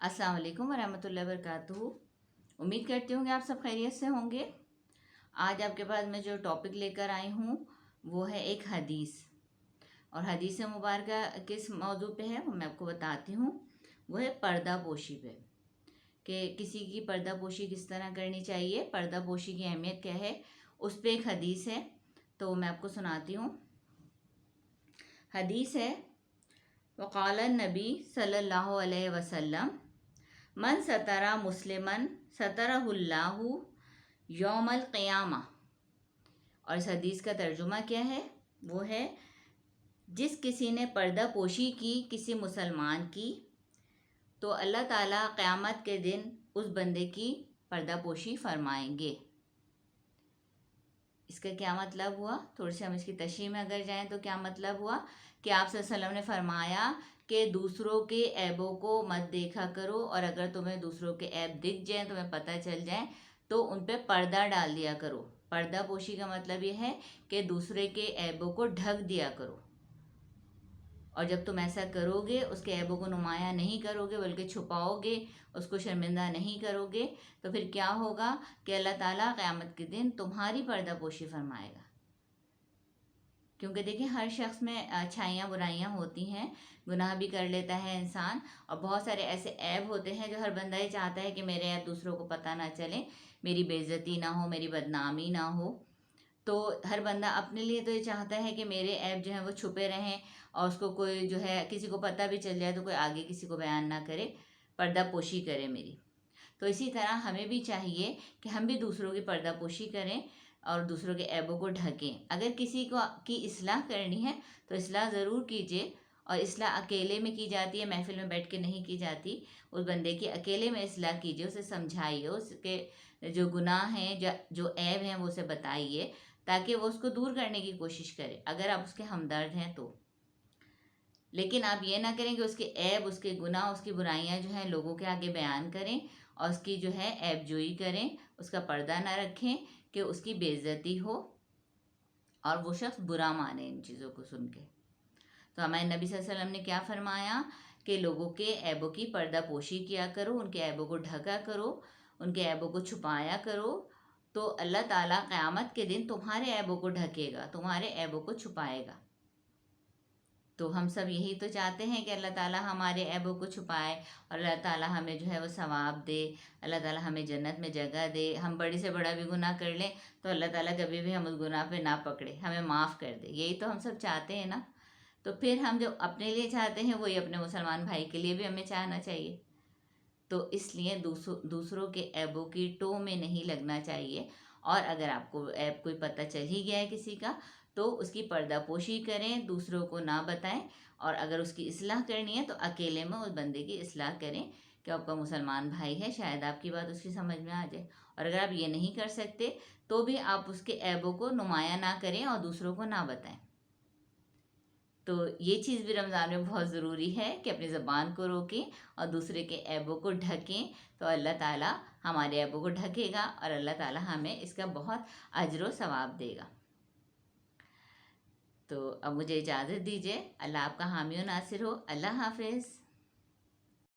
अस्सलाम वालेकुम वरहमतुल्लाहि वबरकातुहू। उम्मीद करती हूँ कि आप सब खैरियत से होंगे। आज आपके पास मैं जो टॉपिक लेकर आई हूँ वो है एक हदीस, और हदीस मुबारक किस मौजू पे है वो मैं आपको बताती हूँ। वो है पर्दा पोशी पे, कि किसी की पर्दा पोशी किस तरह करनी चाहिए, पर्दा पोशी की अहमियत क्या है, उस पे एक हदीस है, तो मैं आपको सुनाती हूँ। हदीस है, वक़ाल नबी सल्लल्लाहु अलैहि वसल्लम मन सतरा मुस्लिमन सतरहुल्लाहु यौमल क़ियामा। और इस हदीस का तर्जुमा क्या है? वो है, जिस किसी ने पर्दा पोशी की किसी मुसलमान की, तो अल्लाह ताला क़यामत के दिन उस बंदे की पर्दा पोशी फरमाएंगे। इसका क्या मतलब हुआ? थोड़ी सी हम इसकी तशरीह में अगर जाएं तो क्या मतलब हुआ कि आप सल्लल्लाहु अलैहि वसल्लम ने फरमाया कि दूसरों के ऐबों को मत देखा करो, और अगर तुम्हें दूसरों के ऐब दिख जाएं, तुम्हें पता चल जाए, तो उन पे पर्दा डाल दिया करो। पर्दा पोशी का मतलब ये है कि दूसरे के ऐबों को ढक दिया करो, और जब तुम ऐसा करोगे, उसके ऐबों को नुमायाँ नहीं करोगे बल्कि छुपाओगे, उसको शर्मिंदा नहीं करोगे, तो फिर क्या होगा कि अल्लाह ताला क़यामत के दिन तुम्हारी पर्दा पोशी फरमाएगा। क्योंकि देखिए, हर शख्स में अच्छाइयाँ बुराइयाँ होती हैं, गुनाह भी कर लेता है इंसान, और बहुत सारे ऐसे ऐब होते हैं जो हर बंदा ही चाहता है कि मेरे ऐब दूसरों को पता ना चले, मेरी बेइज्जती ना हो, मेरी बदनामी ना हो। तो हर बंदा अपने लिए तो ये चाहता है कि मेरे ऐब जो हैं वो छुपे रहें, और उसको कोई जो है, किसी को पता भी चल जाए तो कोई आगे किसी को बयान ना करे, पर्दा पोशी करे मेरी। तो इसी तरह हमें भी चाहिए कि हम भी दूसरों की पर्दा पोशी करें और दूसरों के ऐबों को ढकें। अगर किसी को की इस्लाह करनी है तो इस्लाह ज़रूर कीजिए, और इस्लाह अकेले में की जाती है, महफिल में बैठ के नहीं की जाती। उस बंदे की अकेले में इस्लाह कीजिए, उसे समझाइए, उसके जो गुनाह हैं, जो ऐब हैं वो उसे बताइए, ताकि वो उसको दूर करने की कोशिश करे, अगर आप उसके हमदर्द हैं तो। लेकिन आप ये ना करें कि उसके ऐब, उसके गुनाह, उसकी बुराइयां जो हैं लोगों के आगे बयान करें, और उसकी जो है ऐब जोई करें, उसका पर्दा ना रखें कि उसकी बेइज्जती हो और वो शख्स बुरा माने इन चीज़ों को सुन के। तो हमारे नबी सल्लल्लाहु अलैहि वसल्लम ने क्या फरमाया कि लोगों के ऐबों की पर्दा पोशी किया करो, उनके ऐबों को ढका करो, उनके ऐबों को छुपाया करो, तो अल्लाह ताला क़यामत के दिन तुम्हारे ऐबों को ढकेगा, तुम्हारे ऐबों को छुपाएगा। तो हम सब यही तो चाहते हैं कि अल्लाह ताला हमारे ऐबों को छुपाए, और अल्लाह ताला हमें जो है वो सवाब दे, अल्लाह ताला हमें जन्नत में जगह दे। हम बड़ी से बड़ा भी गुनाह कर लें तो अल्लाह ताला कभी भी हम उस गुनाह पे ना पकड़े, हमें माफ़ कर दे। यही तो हम सब चाहते हैं ना। तो फिर हम जो अपने लिए चाहते हैं वही अपने मुसलमान भाई के लिए भी हमें चाहना चाहिए। तो इसलिए दूसरों के ऐबों की टो में नहीं लगना चाहिए, और अगर आपको ऐब कोई पता चल ही गया है किसी का, तो उसकी पर्दापोशी करें, दूसरों को ना बताएं, और अगर उसकी इस्लाह करनी है तो अकेले में उस बंदे की इस्लाह करें कि आपका मुसलमान भाई है, शायद आपकी बात उसकी समझ में आ जाए। और अगर आप ये नहीं कर सकते तो भी आप उसके ऐबों को नुमाया ना करें और दूसरों को ना बताएं। तो ये चीज़ भी रमज़ान में बहुत ज़रूरी है कि अपनी ज़बान को रोकें और दूसरे के ऐबों को ढकें, तो अल्लाह ताला हमारे ऐबों को ढकेगा, और अल्लाह ताला हमें इसका बहुत अजर व सवाब देगा। तो अब मुझे इजाज़त दीजिए। अल्लाह आपका हामी व नासिर हो। अल्लाह हाफ़िज़।